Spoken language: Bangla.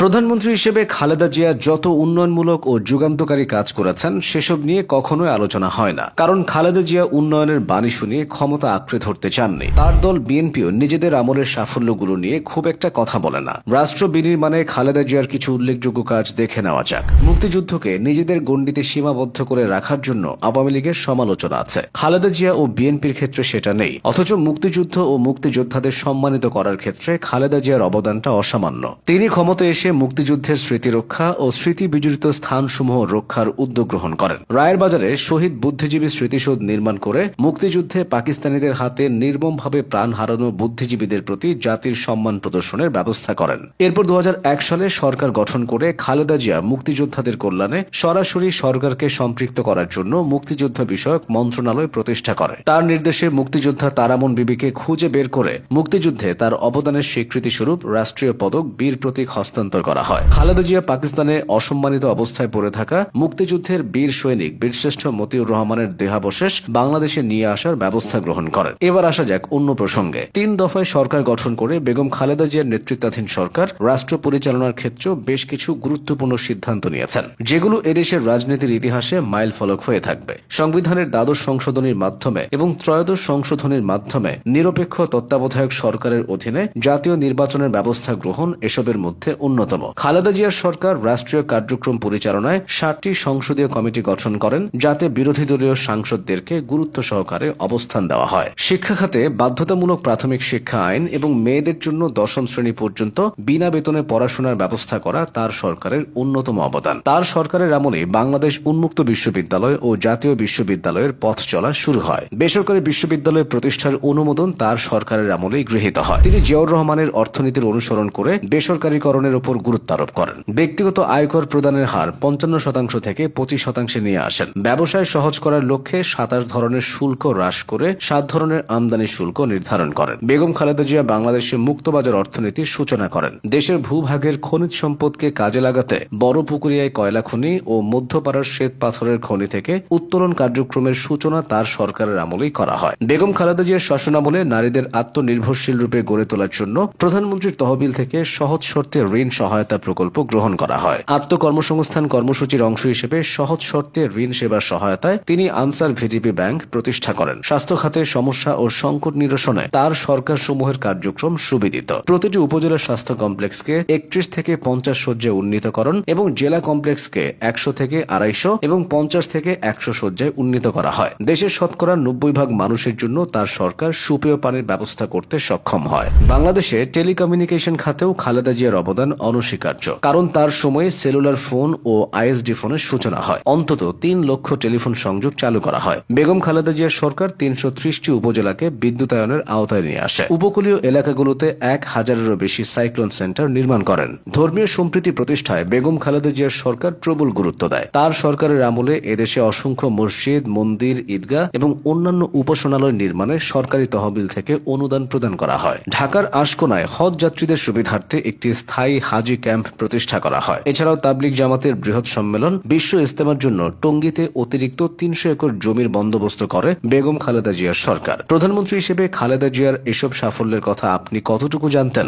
প্রধানমন্ত্রী হিসেবে খালেদা জিয়া যত উন্নয়নমূলক ও যুগান্তকারী কাজ করেছেন সেসব নিয়ে কখনোই আলোচনা হয় না। কারণ খালেদা জিয়া উন্নয়নের বাণী শুনিয়ে ক্ষমতা আঁকড়ে ধরতে চাননি। তার দল বিএনপিও নিজেদের আমলের সাফল্যগুলো নিয়ে খুব একটা কথা বলে না। রাষ্ট্র বিনির্মাণে খালেদা জিয়ার কিছু উল্লেখযোগ্য কাজ দেখে নেওয়া যাক। মুক্তিযুদ্ধকে নিজেদের গণ্ডিতে সীমাবদ্ধ করে রাখার জন্য আওয়ামী লীগের সমালোচনা আছে, খালেদা জিয়া ও বিএনপির ক্ষেত্রে সেটা নেই। অথচ মুক্তিযুদ্ধ ও মুক্তিযোদ্ধাদের সম্মানিত করার ক্ষেত্রে খালেদা জিয়ার অবদানটা অসামান্য। তিনি ক্ষমতায় এসে মুক্তিযুদ্ধের স্মৃতি রক্ষা ও স্মৃতি বিজড়িত স্থানসমূহ রক্ষার উদ্যোগ গ্রহণ করেন। রায়ের বাজারে শহীদ বুদ্ধিজীবী স্মৃতিসৌধ নির্মাণ করে মুক্তিযুদ্ধে পাকিস্তানিদের হাতে নির্মমভাবে প্রাণ হারানো বুদ্ধিজীবীদের প্রতি জাতির সম্মান প্রদর্শনের ব্যবস্থা করেন। এরপর 2001 সালে সরকার গঠন করে খালেদা জিয়া মুক্তিযোদ্ধাদের কল্যাণে সরাসরি সরকারকে সম্পৃক্ত করার জন্য মুক্তিযুদ্ধ বিষয়ক মন্ত্রণালয় প্রতিষ্ঠা করে। তার নির্দেশে মুক্তিযোদ্ধা তারামন বিবিকে খুঁজে বের করে মুক্তিযুদ্ধে তার অবদানের স্বীকৃতিস্বরূপ রাষ্ট্রীয় পদক বীর প্রতীক হস্তান্তর করা হয়। খালেদা জিয়া পাকিস্তানে অসম্মানিত অবস্থায় পড়ে থাকা মুক্তিযুদ্ধের বীর সৈনিক বীরশ্রেষ্ঠ মতিউর রহমানের দেহাবশেষ বাংলাদেশে নিয়ে আসার ব্যবস্থা গ্রহণ করেন। এবার আসা যাক অন্য প্রসঙ্গে। 3 দফায় সরকার গঠন করে বেগম খালেদা জিয়ার নেতৃত্বাধীন সরকার রাষ্ট্র পরিচালনার ক্ষেত্রে বেশ কিছু গুরুত্বপূর্ণ সিদ্ধান্ত নিয়েছেন, যেগুলো এদেশের রাজনীতির ইতিহাসে মাইল ফলক হয়ে থাকবে। সংবিধানের দ্বাদশ সংশোধনীর মাধ্যমে এবং ত্রয়োদশ সংশোধনীর মাধ্যমে নিরপেক্ষ তত্ত্বাবধায়ক সরকারের অধীনে জাতীয় নির্বাচনের ব্যবস্থা গ্রহণ এসবের মধ্যে অন্যতম। খালেদা জিয়ার সরকার রাষ্ট্রীয় কার্যক্রম পরিচালনায় 7টি সংসদীয় কমিটি গঠন করেন, যাতে বিরোধী দলীয় সাংসদদেরকে গুরুত্ব সহকারে অবস্থান দেওয়া হয়। শিক্ষা খাতে বাধ্যতামূলক প্রাথমিক শিক্ষা আইন এবং মেয়েদের জন্য 10ম শ্রেণী পর্যন্ত বিনা বেতনে পড়াশোনার ব্যবস্থা করা তার সরকারের অন্যতম অবদান। তার সরকারের আমলে বাংলাদেশ উন্মুক্ত বিশ্ববিদ্যালয় ও জাতীয় বিশ্ববিদ্যালয়ের পথ চলা শুরু হয়। বেসরকারি বিশ্ববিদ্যালয় প্রতিষ্ঠার অনুমোদন তার সরকারের আমলেই গৃহীত হয়। তিনি জিয়াউর রহমানের অর্থনীতির অনুসরণ করে বেসরকারীকরণের উপর গুরুত্ব আরোপ করেন। ব্যক্তিগত আয়কর প্রদানের হার 55% থেকে 25% নিয়ে আসেন। ব্যবসায় সহজ করার লক্ষ্যে 27 ধরনের শুল্ক হ্রাস করে 7 ধরনের আমদানি শুল্ক নির্ধারণ করেন। বেগম খালেদা জিয়া বাংলাদেশে মুক্তবাজার অর্থনীতির সূচনা করেন। দেশের ভূভাগের খনিজ সম্পদকে কাজে লাগাতে বড় পুকুরিয়ায় কয়লা খনি ও মধ্যপাড়ার শ্বেত পাথরের খনি থেকে উত্তোলন কার্যক্রমের সূচনা তার সরকারের আমলেই করা হয়। বেগম খালেদা জিয়ার শাসনামলে নারীদের আত্মনির্ভরশীল রূপে গড়ে তোলার জন্য প্রধানমন্ত্রীর তহবিল থেকে সহজ শর্তে ঋণ সহায়তা প্রকল্প গ্রহণ করা হয়। আত্মকর্মসংস্থান কর্মসূচির অংশ হিসেবে সহজ শর্তে ঋণ সেবার সহায়তায় তিনি আনসার ভিডিপি ব্যাংক প্রতিষ্ঠা করেন। স্বাস্থ্য খাতের সমস্যা ও সংকট নিরসনে তার সরকার সমূহের কার্যক্রম সুবিদিত। প্রতিটি উপজেলা স্বাস্থ্য কমপ্লেক্সকে 31 থেকে 50 শয্যায় উন্নীতকরণ এবং জেলা কমপ্লেক্সকে 100 থেকে 250 এবং 50 থেকে 100 শয্যায় উন্নীত করা হয়। দেশের শতকরা 90% মানুষের জন্য তার সরকার সুপেয় পানির ব্যবস্থা করতে সক্ষম হয়। বাংলাদেশে টেলিকমিউনিকেশন খাতেও খালেদা জিয়ার অবদান অনস্বীকার্য, কারণ তার সময়ে সেলুলার ফোন ও আইএসডি ফোনের সূচনা হয়। অন্তত 3 লক্ষ টেলিফোন সংযোগ চালু করা হয়। বেগম খালেদা জিয়ার সরকার 330টি উপজেলাকে বিদ্যুতায়নের আওতায় নিয়ে আসে। উপকূলীয় এলাকাগুলোতে 1000-এরও বেশি সাইক্লোন সেন্টার নির্মাণ করেন। ধর্মীয় সম্প্রীতি প্রতিষ্ঠায় বেগম খালেদা জিয়ার সরকার প্রবল গুরুত্ব দেয়। তার সরকারের আমলে এদেশে অসংখ্য মসজিদ, মন্দির, ঈদগাহ এবং অন্যান্য উপাসনালয় নির্মাণে সরকারি তহবিল থেকে অনুদান প্রদান করা হয়। ঢাকার আশকোনায় হজ যাত্রীদের সুবিধার্থে একটি স্থায়ী হাজি ক্যাম্প প্রতিষ্ঠা করা হয়। এছাড়াও তাবলিগ জামাতের বৃহৎ সম্মেলন, বিশ্ব ইজতেমার জন্য টঙ্গীতে অতিরিক্ত 300 একর জমির বন্দোবস্ত করে বেগম খালেদা জিয়ার সরকার। প্রধানমন্ত্রী হিসেবে খালেদা জিয়ার এসব সাফল্যের কথা আপনি কতটুকু জানতেন?